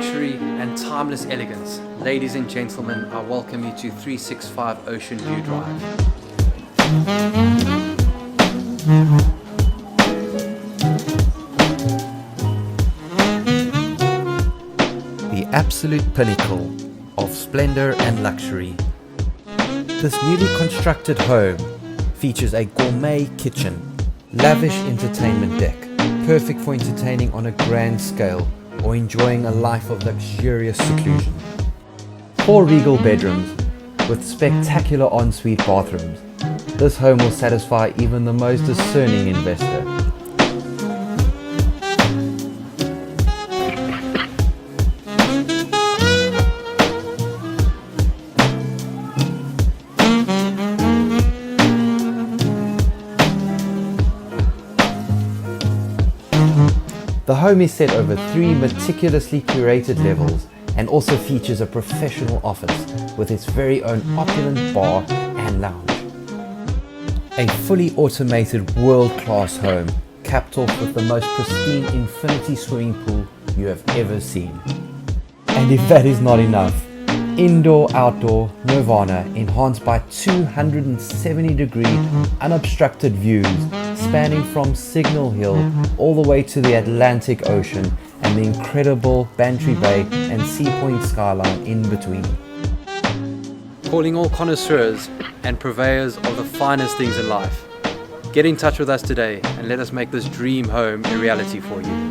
luxury and timeless elegance, ladies and gentlemen, I welcome you to 365 Ocean View Drive. The absolute pinnacle of splendor and luxury. This newly constructed home features a gourmet kitchen, lavish entertainment deck, perfect for entertaining on a grand scale or enjoying a life of luxurious seclusion. 4 regal bedrooms with spectacular ensuite bathrooms. This home will satisfy even the most discerning investor. The home is set over 3 meticulously curated levels and also features a professional office with its very own opulent bar and lounge. A fully automated world-class home capped off with the most pristine infinity swimming pool you have ever seen. And if that is not enough, indoor-outdoor nirvana enhanced by 270-degree unobstructed views spanning from Signal Hill all the way to the Atlantic Ocean and the incredible Bantry Bay and Sea Point skyline in between. Calling all connoisseurs and purveyors of the finest things in life. Get in touch with us today and let us make this dream home a reality for you.